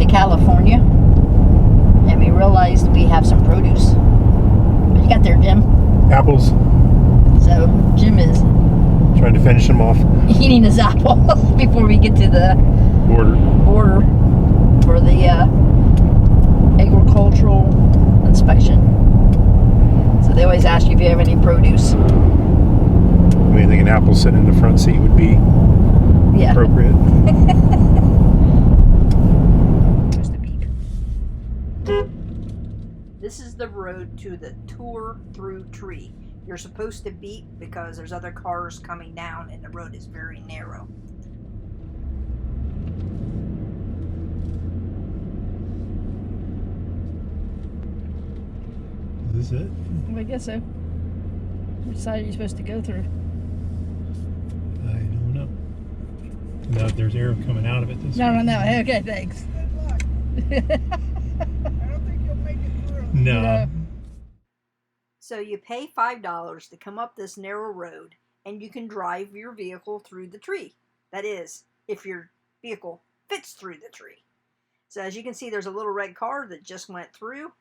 to California, and we realized we have some produce. What you got there, Jim? Apples. So Jim is Trying to finish them off. eating his apple before we get to the border for the agricultural inspection. So they always ask you if you have any produce. I mean, I think an apple sitting in the front seat would be appropriate. Just a beep. This is the road to the tour through tree. You're supposed to beep because there's other cars coming down and the road is very narrow. Is this it? I guess so. Which side are you supposed to go through? I don't know. No, there's air coming out of it this way. No. Okay, thanks. I don't think you'll make it through. No. So you pay $5 to come up this narrow road, and you can drive your vehicle through the tree. That is, if your vehicle fits through the tree. So as you can see, there's a little red car that just went through.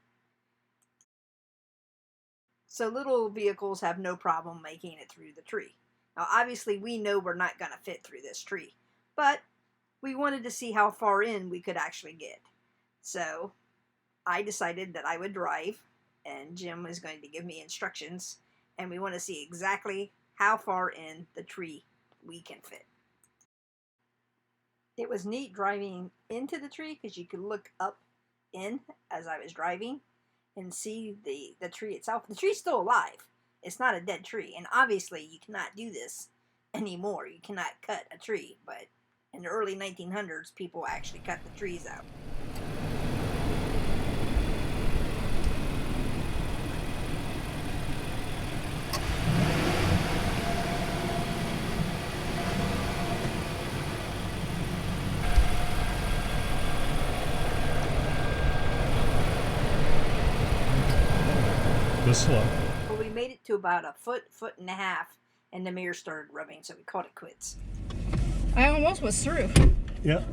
So little vehicles have no problem making it through the tree. Now obviously we know we're not going to fit through this tree, but we wanted to see how far in we could actually get. So I decided that I would drive, and Jim is going to give me instructions, and we want to see exactly how far in the tree we can fit. It was neat driving into the tree because you could look up in as I was driving and see the tree itself. The tree's still alive. It's not a dead tree, and obviously you cannot do this anymore. You cannot cut a tree, but in the early 1900s people actually cut the trees out. This slow. Well, we made it to about a foot and a half, and the mirror started rubbing, so we called it quits. I almost was through. Yeah.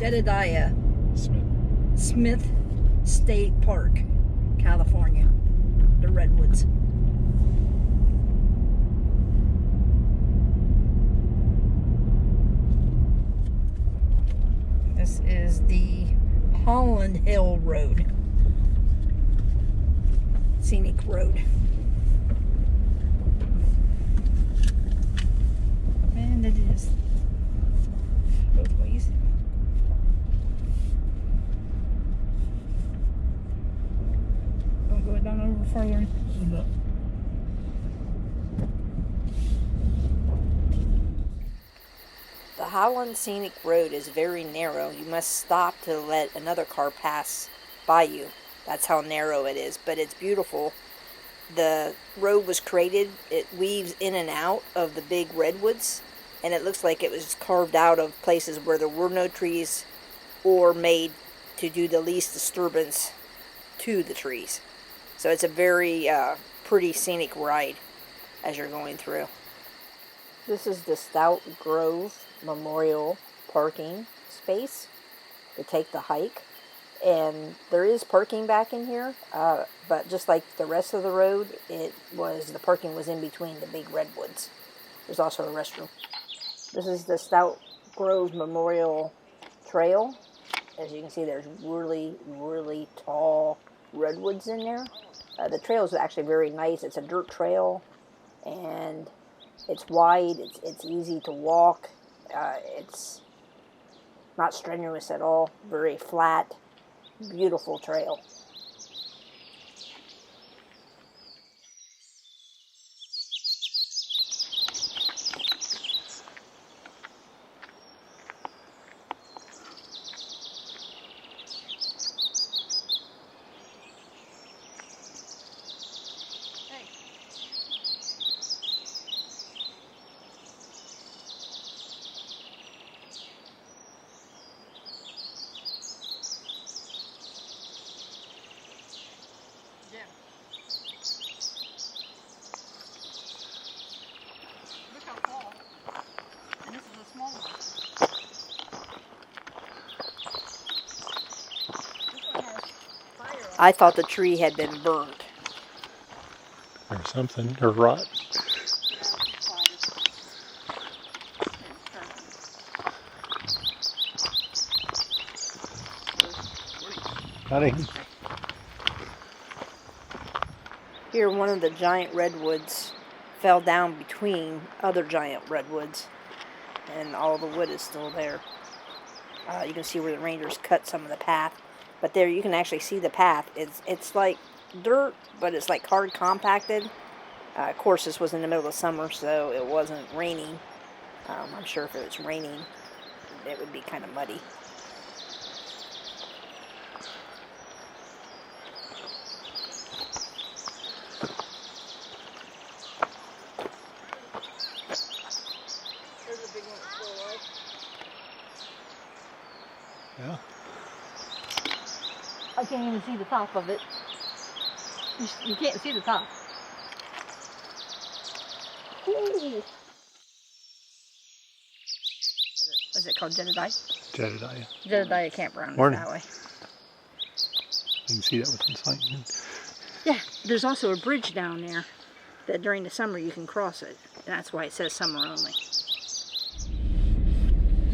Jedediah Smith State Park, California, the Redwoods. This is the Hallandale Road, scenic road. And it is both ways. Don't go down over further. The Holland Scenic Road is very narrow. You must stop to let another car pass by you. That's how narrow it is, but it's beautiful. The road was created, it weaves in and out of the big redwoods, and it looks like it was carved out of places where there were no trees or made to do the least disturbance to the trees. So it's a very pretty scenic ride as you're going through. This is the Stout Grove Memorial parking space to take the hike. And there is parking back in here, but just like the rest of the road, the parking was in between the big redwoods. There's also a restroom. This is the Stout Grove Memorial Trail. As you can see, there's really, really tall redwoods in there. The trail is actually very nice. It's a dirt trail, and it's wide. It's easy to walk. It's not strenuous at all. Very flat. Beautiful trail. I thought the tree had been burned. Or something, or rot. Howdy. Here, one of the giant redwoods fell down between other giant redwoods, and all the wood is still there. You can see where the rangers cut some of the path, but there you can actually see the path. It's like dirt, but it's like hard compacted. Of course, this was in the middle of summer, so it wasn't raining. I'm sure if it was raining, it would be kind of muddy. There's a big one that's still alive. Yeah. I can't even see the top of it. You can't see the top. Ooh. Is it called Jedediah? Jedediah. Jedediah Campground. Morning. That way. You can see that within sight. Yeah, there's also a bridge down there that during the summer you can cross it. And that's why it says summer only.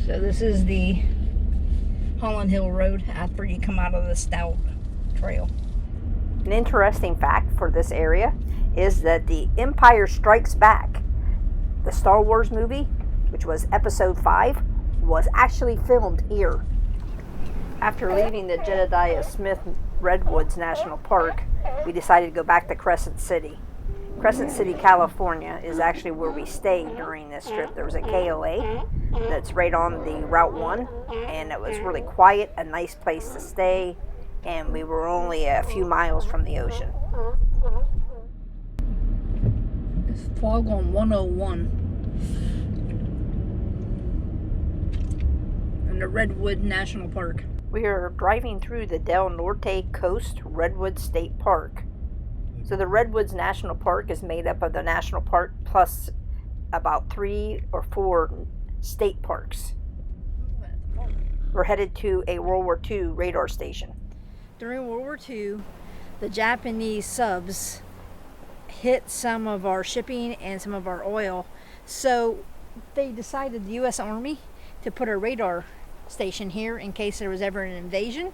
So this is the Hallandale Road after you come out of the Stout trail. An interesting fact for this area is that the Empire Strikes Back, the Star Wars movie, which was episode 5, was actually filmed here. After leaving the Jedediah Smith Redwoods National Park, we decided to go back to Crescent City. Crescent City, California is actually where we stayed during this trip. There was a KOA that's right on the Route 1, and it was really quiet, a nice place to stay, and we were only a few miles from the ocean. It's fog on 101 in the Redwood National Park. We are driving through the Norte Coast Redwood State Park. So the Redwoods National Park is made up of the national park plus about 3 or 4 state parks. We're headed to a World War II radar station. During World War II, the Japanese subs hit some of our shipping and some of our oil. So they decided, the U.S. Army, to put a radar station here in case there was ever an invasion.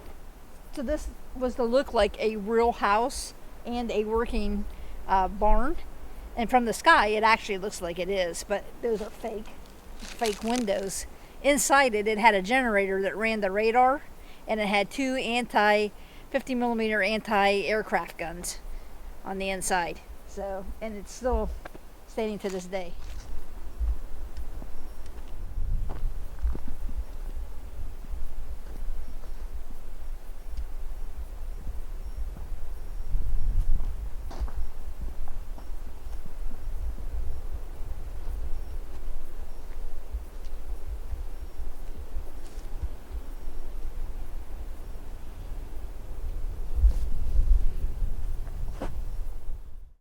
So this was to look like a real house and a working barn, and from the sky it actually looks like it is, but those are fake windows. Inside it had a generator that ran the radar, and it had 2 50mm anti-aircraft guns on the inside. So, and it's still standing to this day.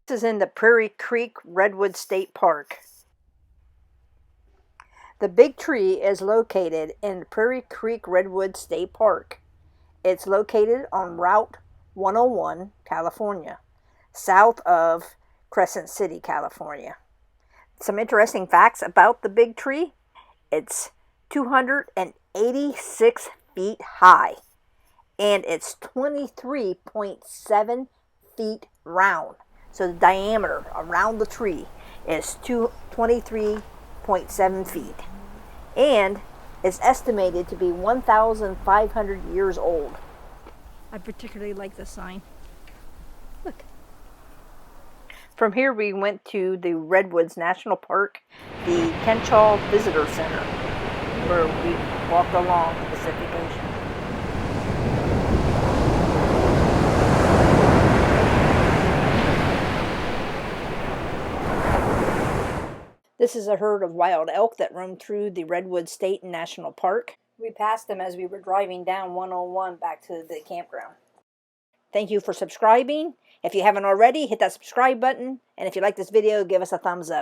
This is in the Prairie Creek Redwood State Park. The big tree is located in Prairie Creek Redwood State Park. It's located on Route 101, California, south of Crescent City, California. Some interesting facts about the big tree. It's 286 feet high, and it's 23.7 feet round. So the diameter around the tree is 23.7 feet. And it's estimated to be 1,500 years old. I particularly like this sign. Look. From here we went to the Redwoods National Park, the Kenchaw Visitor Center, where we walked along the Pacific Ocean. This is a herd of wild elk that roam through the Redwood State National Park. We passed them as we were driving down 101 back to the campground. Thank you for subscribing. If you haven't already, hit that subscribe button. And if you like this video, give us a thumbs up.